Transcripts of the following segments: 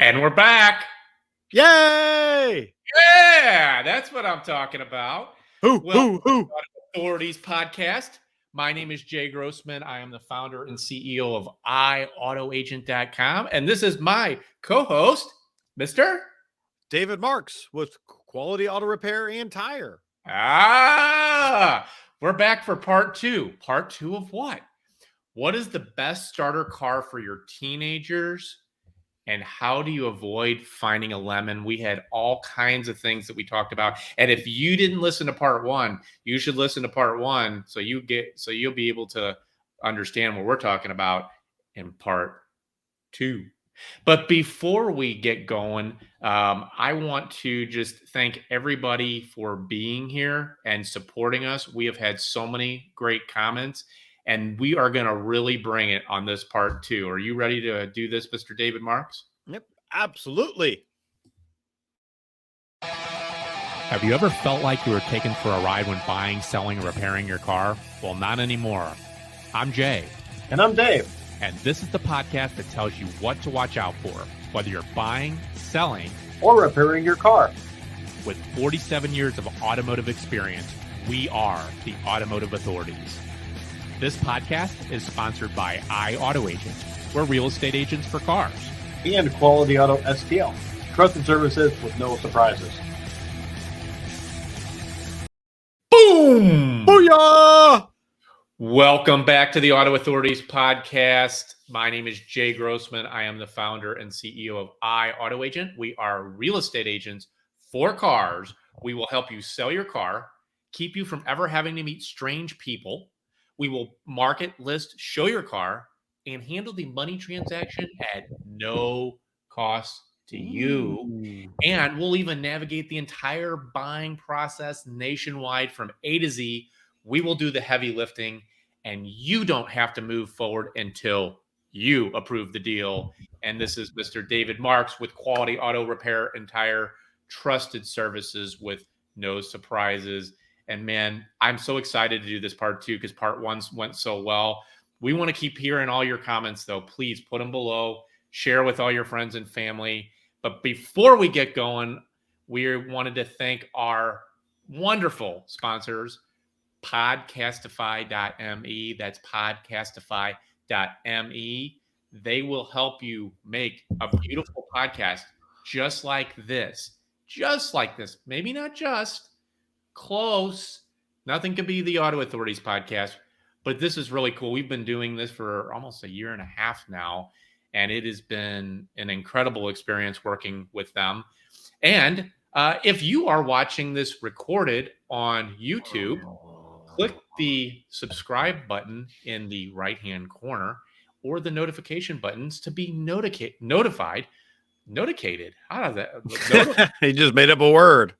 And we're back. Yay! Yeah, that's what I'm talking about. Who? Authorities Podcast. My name is Jay Grossman. I am the founder and CEO of AutoAgent.com. And this is my co-host, Mr. David Marks with Quality Auto Repair and Tire. We're back for part two. Part two of what? What is the best starter car for your teenagers? And how do you avoid finding a lemon? We had all kinds of things that we talked about. And if you didn't listen to part one, you should listen to part one so you'll be able to understand what we're talking about in part two. But before we get going, I want to just thank everybody for being here and supporting us. We have had so many great comments, and we are going to really bring it on this part two. Are you ready to do this, Mr. David Marks? Yep, absolutely. Have you ever felt like you were taken for a ride when buying, selling, or repairing your car? Well, not anymore. I'm Jay. And I'm Dave. And this is the podcast that tells you what to watch out for, whether you're buying, selling, or repairing your car. With 47 years of automotive experience, we are the Automotive Authorities. This podcast is sponsored by AutoAgent. We're real estate agents for cars. And Quality Auto STL. Trusted services with no surprises. Boom! Booyah! Welcome back to the Auto Authorities Podcast. My name is Jay Grossman. I am the founder and CEO of AutoAgent. We are real estate agents for cars. We will help you sell your car, keep you from ever having to meet strange people. We will market, list, show your car, and handle the money transaction at no cost to you. And we'll even navigate the entire buying process nationwide from A to Z. We will do the heavy lifting, and you don't have to move forward until you approve the deal. And this is Mr. David Marks with Quality Auto Repair and Tire, trusted services with no surprises. And man, I'm so excited to do this part two because part one went so well. We want to keep hearing all your comments, though. Please put them below. Share with all your friends and family. But before we get going, we wanted to thank our wonderful sponsors, Podcastify.me. That's Podcastify.me. They will help you make a beautiful podcast just like this. Just like this. Maybe not just. Close. Nothing could be the Auto Authorities Podcast. But this is really cool. We've been doing this for almost a year and a half now, and it has been an incredible experience working with them. And if you are watching this recorded on YouTube, click the subscribe button in the right-hand corner or the notification buttons to be notified. Noticated. How does that? He just made up a word.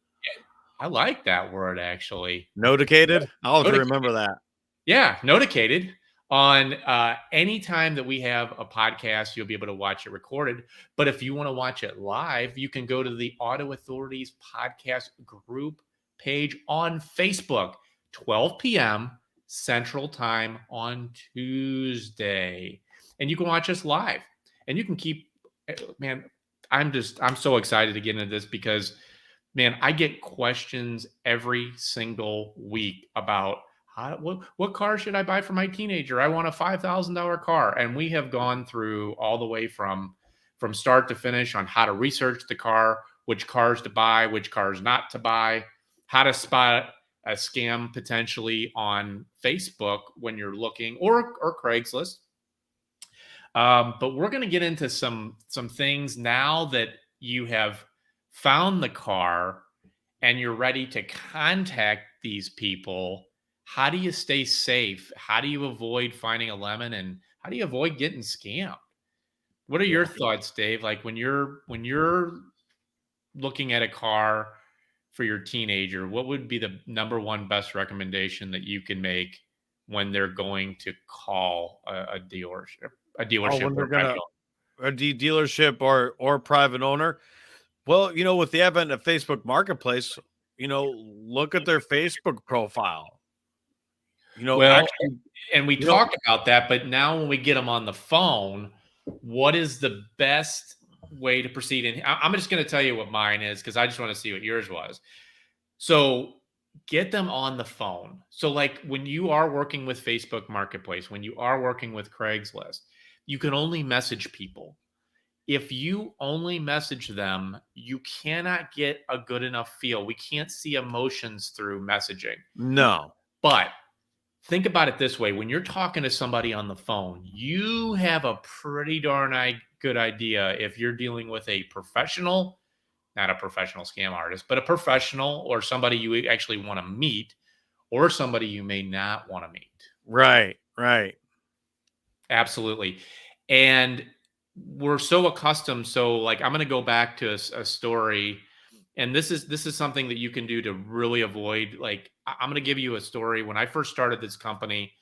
I like that word, actually. Noticated? I'll have to remember that. Yeah, noticated. On any time that we have a podcast, you'll be able to watch it recorded. But if you want to watch it live, you can go to the Auto Authorities Podcast group page on Facebook, 12 p.m. Central Time on Tuesday. And you can watch us live. And you can man, I'm so excited to get into this because, man, I get questions every single week about what car should I buy for my teenager? I want a $5,000 car. And we have gone through all the way from start to finish on how to research the car, which cars to buy, which cars not to buy, how to spot a scam potentially on Facebook when you're looking, or Craigslist. But we're going to get into some things now that you have found the car and you're ready to contact these people. How do you stay safe? How do you avoid finding a lemon? And how do you avoid getting scammed? What are your thoughts, Dave? Like when you're looking at a car for your teenager, what would be the number one best recommendation that you can make when they're going to call a dealership? A dealership or private owner? Well, with the advent of Facebook Marketplace, look at their Facebook profile. And we talked about that, but now when we get them on the phone, what is the best way to proceed. And I'm just going to tell you what mine is because I just want to see what yours was. So get them on the phone. So like when you are working with Facebook Marketplace, when you are working with Craigslist, you can only message people. If you only message them, you cannot get a good enough feel. We can't see emotions through messaging. No. But think about it this way. When you're talking to somebody on the phone, you have a pretty darn good idea if you're dealing with a professional, not a professional scam artist, but a professional or somebody you actually want to meet or somebody you may not want to meet. Right. Absolutely. And we're so accustomed. So like, I'm going to go back to a story, and this is something that you can do to really avoid, like, I'm going to give you a story. When I first started this company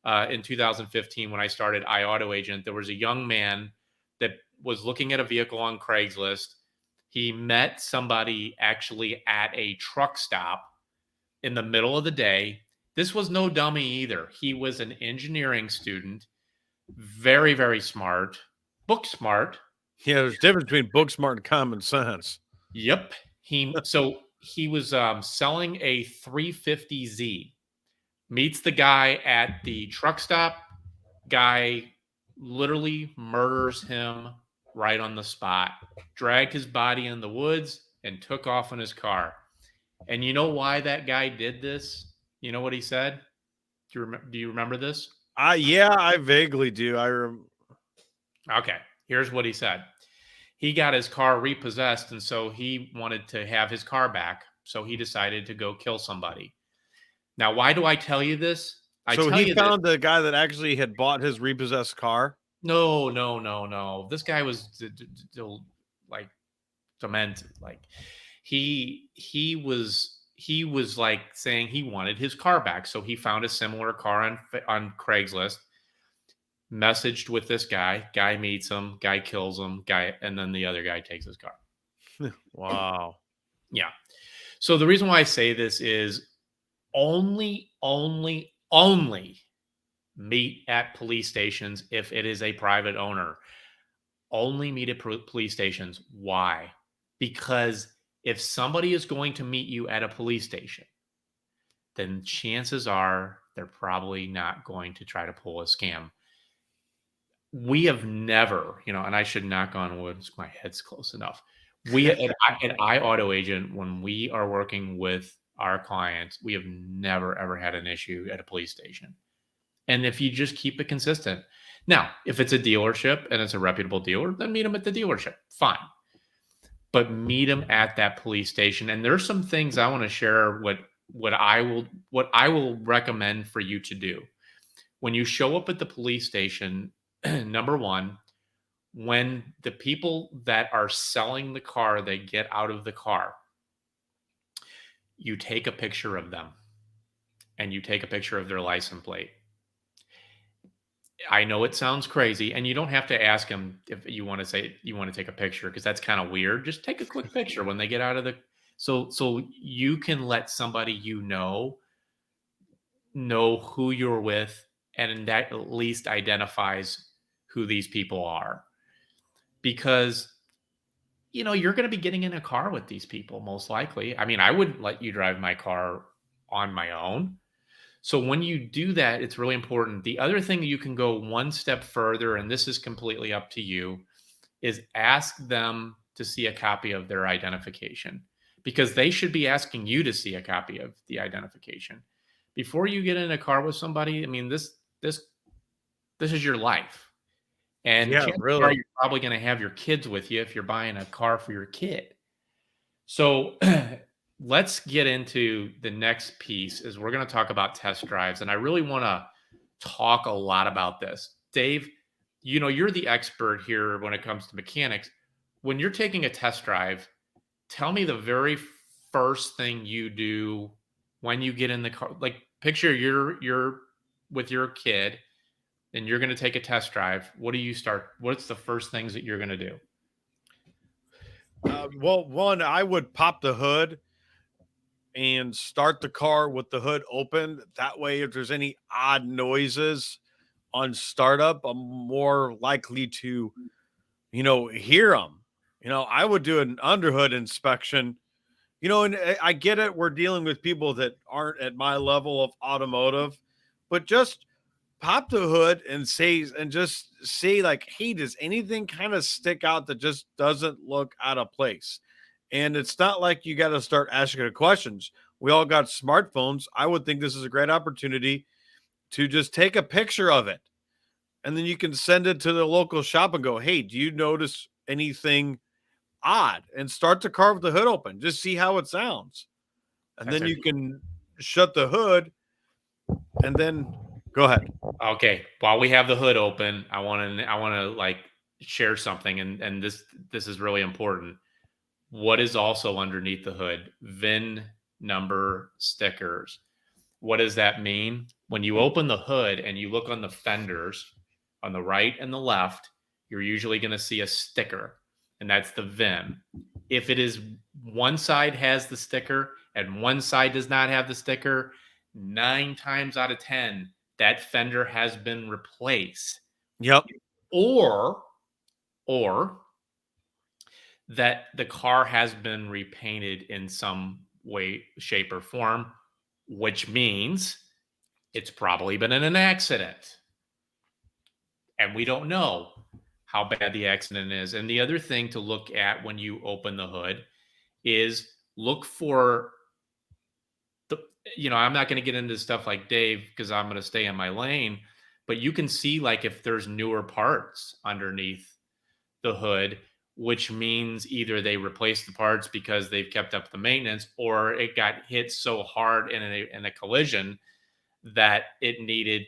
in 2015, when I started iAutoAgent, there was a young man that was looking at a vehicle on Craigslist. He met somebody actually at a truck stop in the middle of the day. This was no dummy either. He was an engineering student, very, very smart, book smart. Yeah, there's a difference between book smart and common sense. Yep. He was selling a 350Z. Meets the guy at the truck stop. Guy literally murders him right on the spot. Dragged his body in the woods and took off in his car. And you know why that guy did this? You know what he said? Do you remember this? Yeah, I vaguely do. Okay, here's what he said. He got his car repossessed, and so he wanted to have his car back. So he decided to go kill somebody. Now, why do I tell you this? So he found the guy that actually had bought his repossessed car? No. This guy was like demented. Like he was like saying he wanted his car back. So he found a similar car on Craigslist, messaged with this guy. Guy meets him. Guy kills him. And then the other guy takes his car. Wow. Yeah. So the reason why I say this is only meet at police stations if it is a private owner. Only meet at police stations. Why? Because if somebody is going to meet you at a police station, then chances are they're probably not going to try to pull a scam. We have never, and I should knock on wood, my head's close enough. We at iAutoAgent, when we are working with our clients, we have never, ever had an issue at a police station. And if you just keep it consistent. Now, if it's a dealership and it's a reputable dealer, then meet them at the dealership. Fine. But meet them at that police station. And there's some things I want to share what I will recommend for you to do. When you show up at the police station, number one, when the people that are selling the car, they get out of the car, you take a picture of them and you take a picture of their license plate. I know it sounds crazy, and you don't have to ask them if you want to say you want to take a picture, because that's kind of weird. Just take a quick picture when they get out of the so you can let somebody know who you're with, and that at least identifies who these people are. Because you're going to be getting in a car with these people most likely. I mean, I wouldn't let you drive my car on my own. So when you do that, it's really important. The other thing that you can go one step further, and this is completely up to you, is ask them to see a copy of their identification, because they should be asking you to see a copy of the identification before you get in a car with somebody. I mean, this is your life. And yeah, really, you're probably going to have your kids with you if you're buying a car for your kid. So let's get into the next piece. Is we're going to talk about test drives. And I really want to talk a lot about this. Dave, you're the expert here when it comes to mechanics. When you're taking a test drive, tell me the very first thing you do when you get in the car. Like, picture you're with your kid and you're going to take a test drive. What's the first things that you're going to do? Well, one, I would pop the hood and start the car with the hood open. That way, if there's any odd noises on startup, I'm more likely to, hear them. I would do an underhood inspection. And I get it. We're dealing with people that aren't at my level of automotive, but just pop the hood and just say like, hey, does anything kind of stick out that just doesn't look out of place? And it's not like you got to start asking the questions. We all got smartphones. I would think this is a great opportunity to just take a picture of it. And then you can send it to the local shop and go, hey, do you notice anything odd? And start to carve the hood open. Just see how it sounds. And then you can shut the hood and then go ahead. Okay. While we have the hood open, I want to like share something, and this is really important. What is also underneath the hood? VIN number stickers. What does that mean? When you open the hood and you look on the fenders on the right and the left, you're usually going to see a sticker, and that's the VIN. If it is one side has the sticker and one side does not have the sticker, 9 times out of 10, that fender has been replaced. Yep. Or that the car has been repainted in some way, shape, or form, which means it's probably been in an accident. And we don't know how bad the accident is. And the other thing to look at when you open the hood is look for I'm not going to get into stuff like Dave because I'm going to stay in my lane, but you can see like if there's newer parts underneath the hood, which means either they replaced the parts because they've kept up the maintenance, or it got hit so hard in a collision that it needed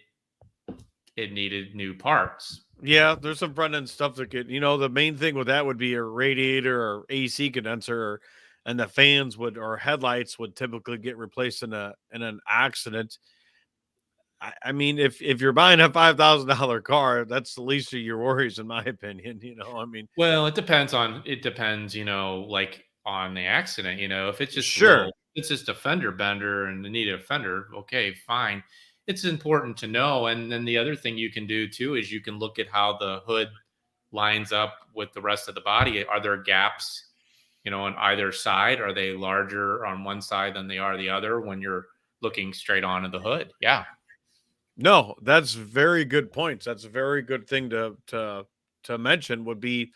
new parts. Yeah, there's some front end stuff that could, the main thing with that would be a radiator or AC condenser, and the fans or headlights would typically get replaced in an accident. I mean, if you're buying a $5,000 car, that's the least of your worries, in my opinion. I mean, well, it depends, like on the accident. If it's just sure, it's just a fender bender and they need a fender. Okay, fine. It's important to know. And then the other thing you can do too is you can look at how the hood lines up with the rest of the body. Are there gaps, on either side? Are they larger on one side than they are the other when you're looking straight onto the hood? Yeah. No, that's very good points. That's a very good thing to mention would be,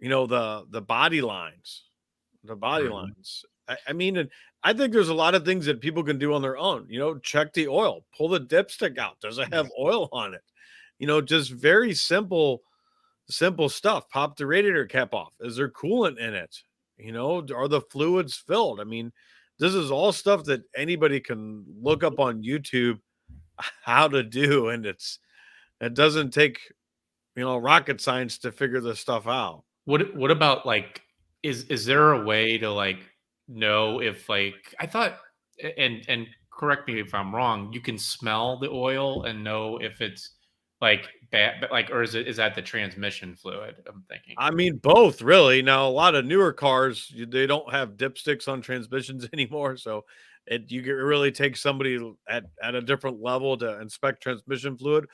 the body lines. The body Mhm. lines. I mean, and I think there's a lot of things that people can do on their own. Check the oil, pull the dipstick out. Does it have oil on it? Just very simple stuff. Pop the radiator cap off. Is there coolant in it? Are the fluids filled? I mean, this is all stuff that anybody can look up on YouTube how to do, and it doesn't take rocket science to figure this stuff out. What about like is there a way to like know if like I thought, and correct me if I'm wrong, you can smell the oil and know if it's like bad, but like, or is that the transmission fluid? I'm thinking. I mean, both really. Now, a lot of newer cars, they don't have dipsticks on transmissions anymore, so it really takes somebody at a different level to inspect transmission fluid.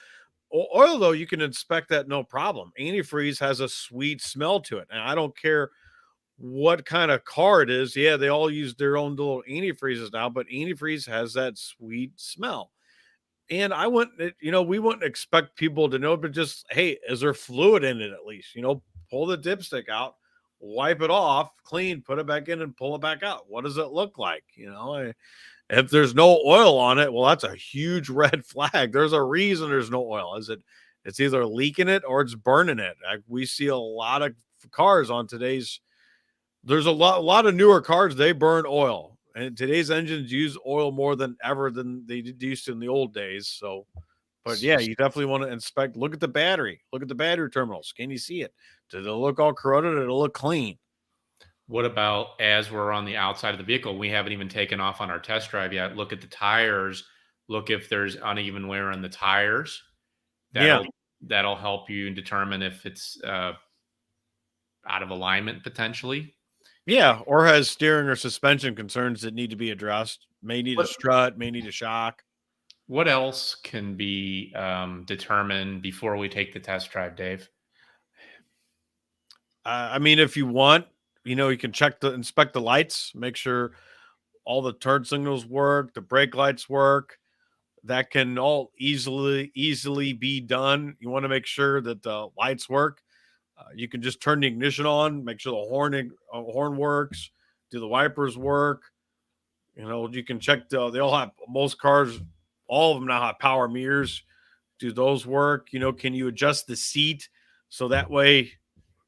Oil, though, you can inspect that no problem. Antifreeze has a sweet smell to it, and I don't care what kind of car it is. Yeah, they all use their own little antifreezes now, but antifreeze has that sweet smell. And we wouldn't expect people to know, but just, hey, is there fluid in it at least? Pull the dipstick out, wipe it off, clean, put it back in and pull it back out. What does it look like? If there's no oil on it, well, that's a huge red flag. There's a reason there's no oil. It's either leaking it or it's burning it. We see a lot of cars on there's a lot of newer cars, they burn oil. And today's engines use oil more than ever than they used to in the old days. So, but yeah, you definitely want to inspect. Look at the battery. Look at the battery terminals. Can you see it? Does it look all corroded? Or does it look clean? What about as we're on the outside of the vehicle? We haven't even taken off on our test drive yet. Look at the tires. Look if there's uneven wear on the tires. That'll help you determine if it's out of alignment potentially. Yeah, or has steering or suspension concerns that need to be addressed. May need a strut, may need a shock. What else can be determined before we take the test drive, Dave? I mean, if you want, you can inspect the lights, make sure all the turn signals work, the brake lights work. That can all easily be done. You want to make sure that the lights work. You can just turn the ignition on, make sure the horn works. Do the wipers work? You can check they all have, most cars, all of them now have power mirrors. Do those work? Can you adjust the seat so that way,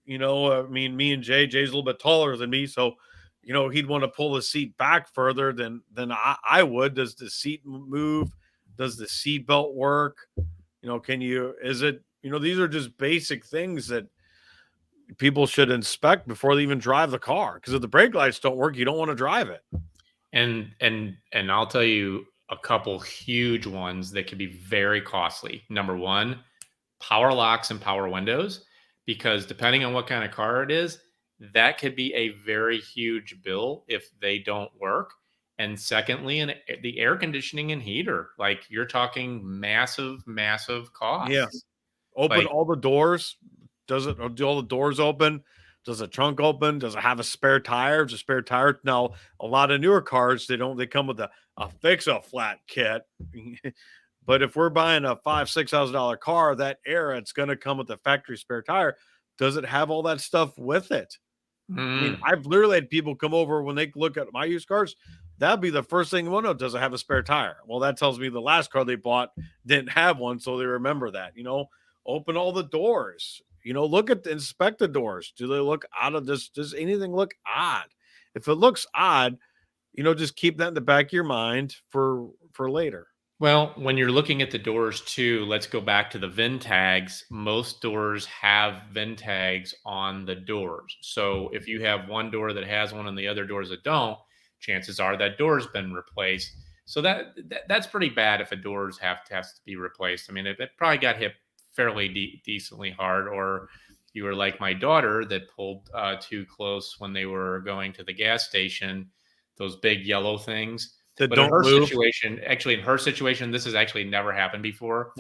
I mean, me and Jay's a little bit taller than me, so he'd want to pull the seat back further than I would. Does the seat move? Does the seat belt work? These are just basic things that people should inspect before they even drive the car. Because if the brake lights don't work, you don't want to drive it. And I'll tell you a couple huge ones that could be very costly. Number one, power locks and power windows, because depending on what kind of car it is, that could be a very huge bill if they don't work. And secondly, the air conditioning and heater, like you're talking massive costs. Yeah. Open all the doors. Do all the doors open? Does the trunk open? Does it have a spare tire? Does a spare tire? Now, a lot of newer cars, they come with a fix-a-flat kit. But if we're buying a $5,000-$6,000 car, that era, it's going to come with a factory spare tire. Does it have all that stuff with it? I mean, I've literally had people come over when they look at my used cars. That'd be the first thing they want to know. Does it have a spare tire? Well, that tells me the last car they bought didn't have one, so they remember that. Open all the doors. Inspect the doors. Do they look out of this? Does anything look odd? If it looks odd, just keep that in the back of your mind for later. Well, when you're looking at the doors too, let's go back to the VIN tags. Most doors have VIN tags on the doors. So if you have one door that has one and the other doors that don't, chances are that door's been replaced. So that's pretty bad if a doors has to be replaced. I mean, it probably got hit fairly decently hard, or you were like my daughter that pulled too close when they were going to the gas station, those big yellow things. But in her situation, this has actually never happened before.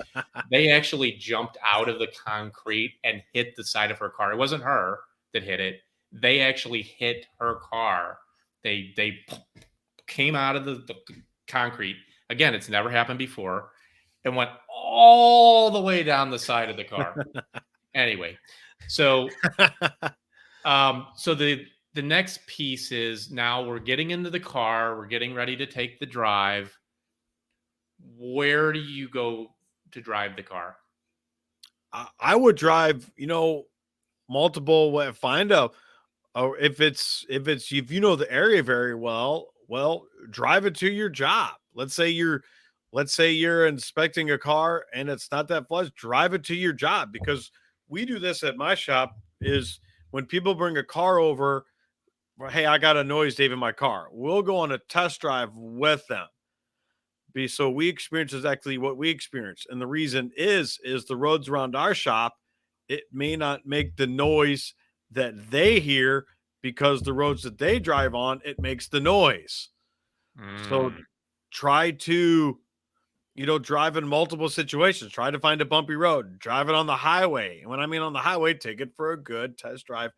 They actually jumped out of the concrete and hit the side of her car. It wasn't her that hit it. They actually hit her car. They came out of the concrete. Again, it's never happened before, and went all the way down the side of the car. Anyway, so the next piece is, now we're getting into the car. We're getting ready to take the drive. Where do you go to drive the car? I would drive, multiple way. Find out, or if you know the area very well, drive it to your job. Let's say you're inspecting a car and it's not that flush. Drive it to your job, because we do this at my shop. Is when people bring a car over, hey, I got a noise, Dave, in my car. We'll go on a test drive with them. So we experience exactly what we experience. And the reason is the roads around our shop, it may not make the noise that they hear, because the roads that they drive on, it makes the noise. So try to, drive in multiple situations. Try to find a bumpy road. Drive it on the highway. And when I mean on the highway, take it for a good test drive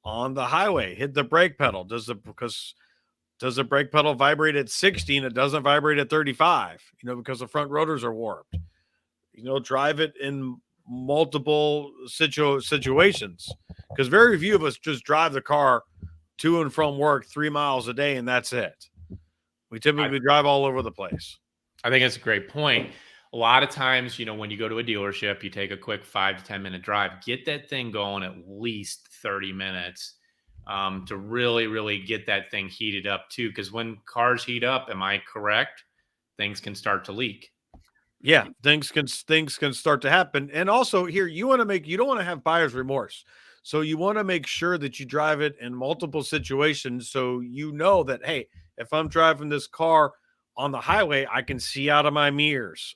on the highway. Hit the brake pedal. Does the brake pedal vibrate at 60 and it doesn't vibrate at 35? Because the front rotors are warped. Drive it in multiple situations, because very few of us just drive the car to and from work 3 miles a day and that's it. We typically drive all over the place. I think that's a great point. A lot of times, when you go to a dealership, you take a quick 5 to 10 minute drive, get that thing going at least 30 minutes to really get that thing heated up too. Because when cars heat up, am I correct? Things can start to leak. Yeah, things can start to happen. And also here, you don't want to have buyer's remorse. So you want to make sure that you drive it in multiple situations. So that, hey, if I'm driving this car on the highway, I can see out of my mirrors.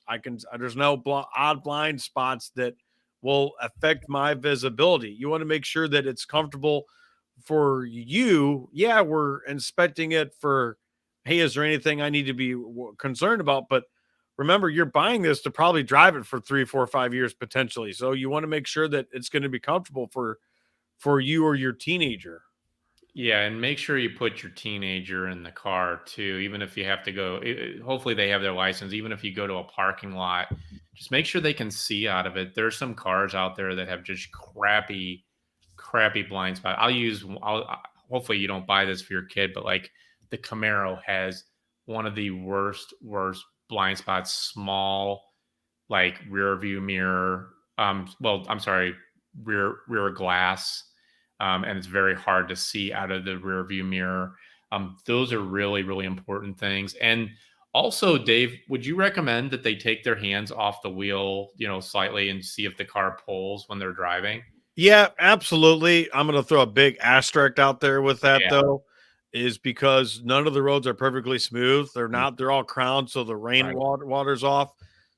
There's no odd blind spots that will affect my visibility. You want to make sure that it's comfortable for you. Yeah, we're inspecting it for, hey, is there anything I need to be concerned about? But remember, you're buying this to probably drive it for 3, 4, 5 years potentially. So you want to make sure that it's going to be comfortable for for you or your teenager. Yeah, and make sure you put your teenager in the car too, even if you have to go. Hopefully, they have their license. Even if you go to a parking lot, just make sure they can see out of it. There's some cars out there that have just crappy blind spot. Hopefully, you don't buy this for your kid, but like the Camaro has one of the worst blind spots. Small, like rear view mirror. Well, I'm sorry, rear glass, and it's very hard to see out of the rear view mirror. Those are really important things. And also, Dave, would you recommend that they take their hands off the wheel, slightly and see if the car pulls when they're driving? Yeah, absolutely. I'm going to throw a big asterisk out there with that, Yeah. though, is because none of the roads are perfectly smooth. They're not. They're all crowned, so the rain Right. water's off.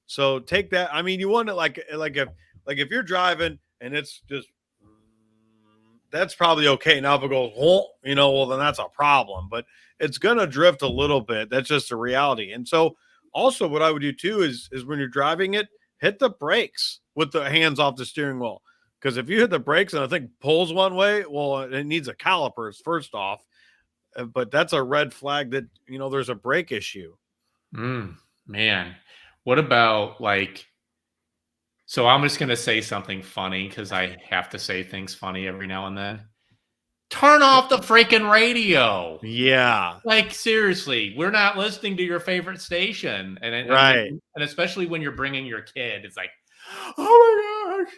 So take that. I mean, you want it like if you're driving and it's just that's probably okay. Now if it goes, well, then that's a problem. But it's gonna drift a little bit. That's just a reality. And so also what I would do too is when you're driving it, hit the brakes with the hands off the steering wheel. Because if you hit the brakes and I think pulls one way, well, it needs a calipers first off. But that's a red flag that there's a brake issue. Man, what about so I'm just going to say something funny because I have to say things funny every now and then. Turn off the freaking radio. Yeah. Like, seriously, we're not listening to your favorite station. Right. And especially when you're bringing your kid, it's like, oh my gosh.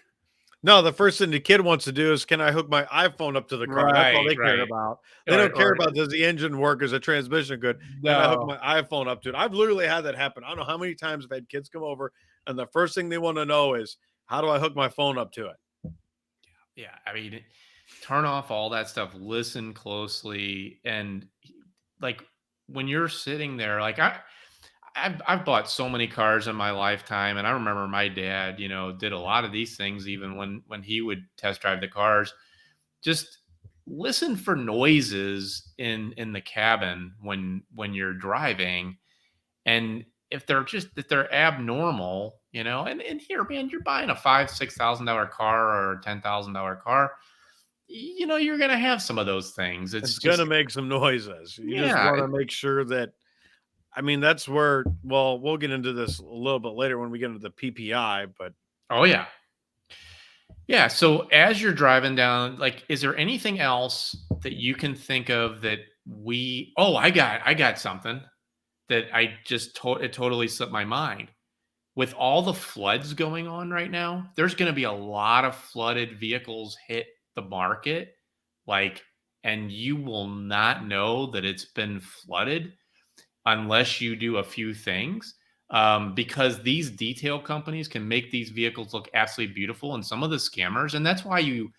No, the first thing the kid wants to do is, can I hook my iPhone up to the car? That's all they care about. They don't care about, does the engine work? Is the transmission good? Can I hook my iPhone up to it? I've literally had that happen. I don't know how many times I've had kids come over, and the first thing they want to know is, how do I hook my phone up to it? Yeah. I mean, turn off all that stuff. Listen closely. And like when you're sitting there, like I've bought so many cars in my lifetime, and I remember my dad, did a lot of these things even when he would test drive the cars. Just listen for noises in the cabin when you're driving, and if they're abnormal, and here, man, you're buying a $5,000-$6,000 car or a $10,000 car, you're gonna have some of those things. It's gonna make some noises. You just want to make sure that. I mean, that's where, well, we'll get into this a little bit later when we get into the PPI, but. Oh, yeah. Yeah. So as you're driving down, is there anything else that you can think of that I got something that I just, it totally slipped my mind. With all the floods going on right now, there's going to be a lot of flooded vehicles hit the market, and you will not know that it's been flooded unless you do a few things, because these detail companies can make these vehicles look absolutely beautiful. And some of the scammers, and that's why you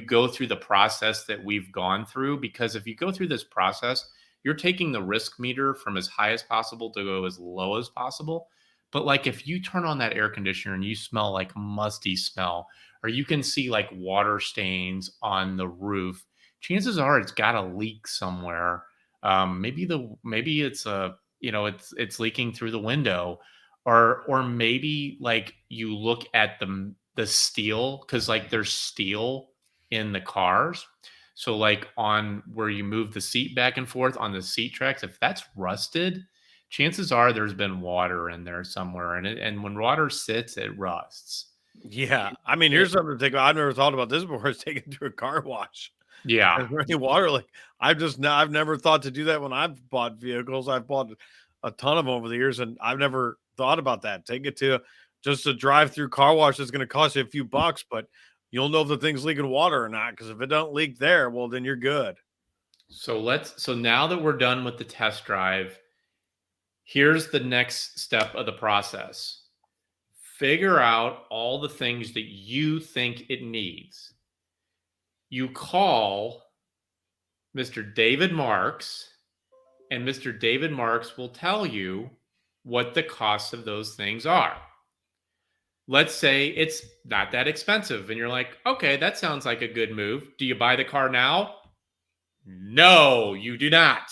go through the process that we've gone through, because if you go through this process, you're taking the risk meter from as high as possible to go as low as possible. But if you turn on that air conditioner and you smell like musty smell, or you can see water stains on the roof, chances are it's got a leak somewhere. Maybe it's it's leaking through the window, or maybe you look at the steel, because there's steel in the cars. So on where you move the seat back and forth on the seat tracks, if that's rusted, chances are there's been water in there somewhere, and when water sits, it rusts. Yeah, I mean, here's something to think about. I've never thought about this before. Is taking to a car wash. Yeah. Is there any water? I've never thought to do that when I've bought vehicles. I've bought a ton of them over the years, and I've never thought about that. Take it to just a drive-through car wash that's going to cost you a few bucks, but you'll know if the thing's leaking water or not, because if it don't leak there, well, then you're good. So now that we're done with the test drive, here's the next step of the process. Figure out all the things that you think it needs. You call Mr. David Marks, and Mr. David Marks will tell you what the cost of those things are. Let's say it's not that expensive, and you're like, okay, that sounds like a good move. Do you buy the car now? No, you do not.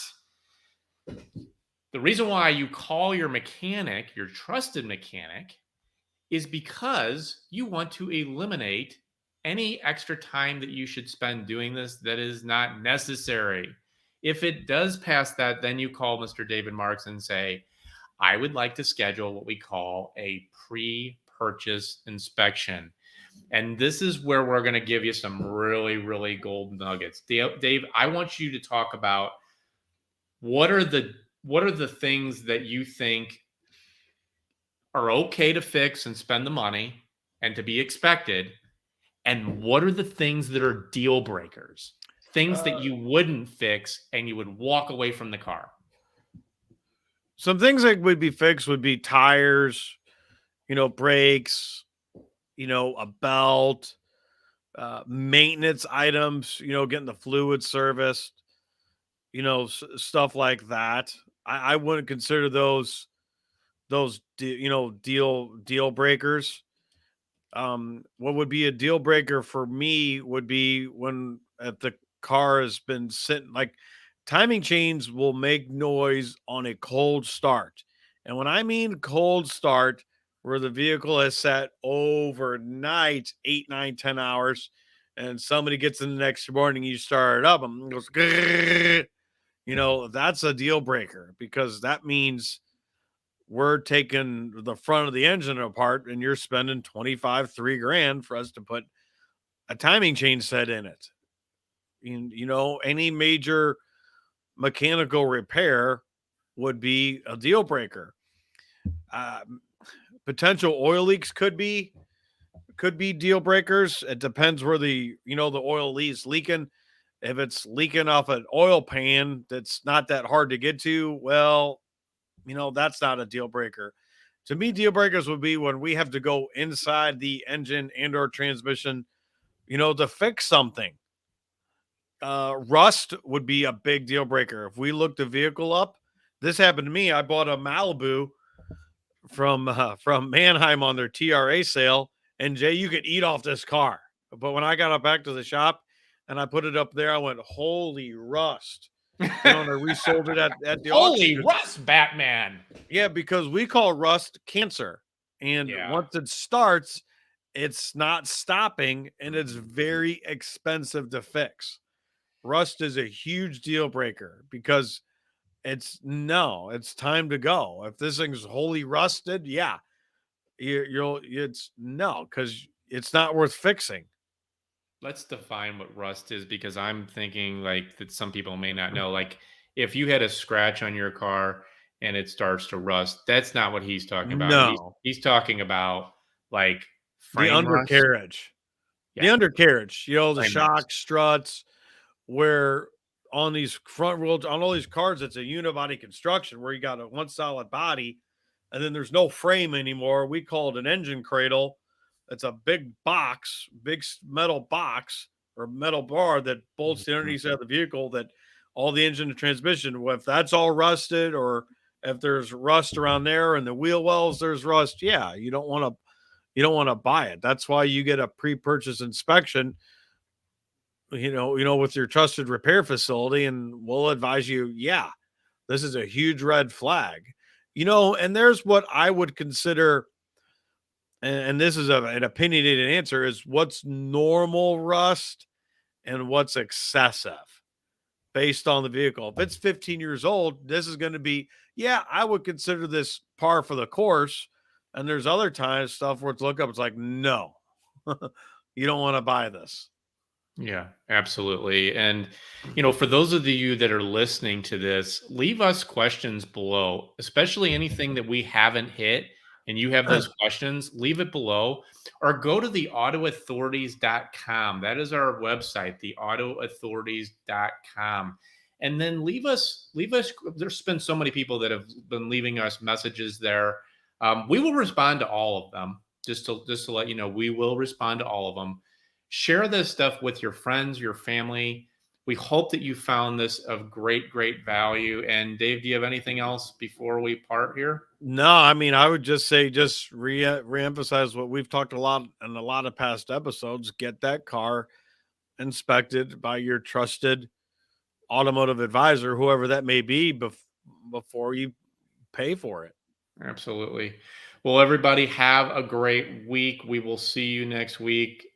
The reason why you call your mechanic, your trusted mechanic, is because you want to eliminate any extra time that you should spend doing this that is not necessary. If it does pass that, then you call Mr. David Marks and say, I would like to schedule what we call a pre-purchase inspection. And this is where we're going to give you some really, really gold nuggets. Dave, I want you to talk about what are the things that you think are okay to fix and spend the money and to be expected, and what are the things that are deal breakers, things that you wouldn't fix and you would walk away from the car. Some things that would be fixed would be tires, brakes, a belt, maintenance items, getting the fluid serviced, stuff like that. I wouldn't consider those deal breakers. What would be a deal breaker for me would be when if the car has been sitting, like timing chains will make noise on a cold start. And when I mean cold start, where the vehicle has sat overnight, 8, 9, 10 hours, and somebody gets in the next morning, you start it up and it goes, grrr, that's a deal breaker, because that means we're taking the front of the engine apart and you're spending 25, $3,000 for us to put a timing chain set in it. Any major mechanical repair would be a deal breaker. Potential oil leaks could be deal breakers. It depends where the oil is leaking. If it's leaking off an oil pan that's not that hard to get to, well, that's not a deal breaker. To me, deal breakers would be when we have to go inside the engine and or transmission, to fix something. Rust would be a big deal breaker. If we looked the vehicle up, this happened to me. I bought a Malibu from Manheim on their TRA sale, and Jay, you could eat off this car. But when I got it back to the shop and I put it up there, I went, holy rust. And I resold it at the Holy auction. rust, Batman. Yeah, because we call rust cancer. And once it starts, it's not stopping, and it's very expensive to fix. Rust is a huge deal breaker because it's time to go. If this thing's wholly rusted, because it's not worth fixing. Let's define what rust is, because I'm thinking like that some people may not know. Like if you had a scratch on your car and it starts to rust, that's not what he's talking about. No. He's talking about like the undercarriage. Yeah. The undercarriage, the Frame shock rust. struts, where on these front wheels, on all these cars, it's a unibody construction where you got a one solid body and then there's no frame anymore. We call it an engine cradle. It's a big box, big metal box or metal bar that bolts the underneath of the vehicle, that all the engine and transmission, if that's all rusted, or if there's rust around there and the wheel wells, there's rust. Yeah, you don't want to buy it. That's why you get a pre-purchase inspection, with your trusted repair facility, and we'll advise you, this is a huge red flag. And there's what I would consider, and this is an opinionated answer, is what's normal rust and what's excessive based on the vehicle. If it's 15 years old, this is going to be, I would consider this par for the course. And there's other times stuff where it's it's like, no, you don't want to buy this. Yeah, absolutely. And, for those of you that are listening to this, leave us questions below, especially anything that we haven't hit and you have those questions, leave it below, or go to the AutoAuthorities.com. That is our website, the AutoAuthorities.com. And then leave us, there's been so many people that have been leaving us messages there. We will respond to all of them. Just to let you know, we will respond to all of them. Share this stuff with your friends, your family. We hope that you found this of great, great value. And Dave, do you have anything else before we part here? No, I mean, I would just say, reemphasize what we've talked a lot in a lot of past episodes. Get that car inspected by your trusted automotive advisor, whoever that may be, before you pay for it. Absolutely. Well, everybody, have a great week. We will see you next week.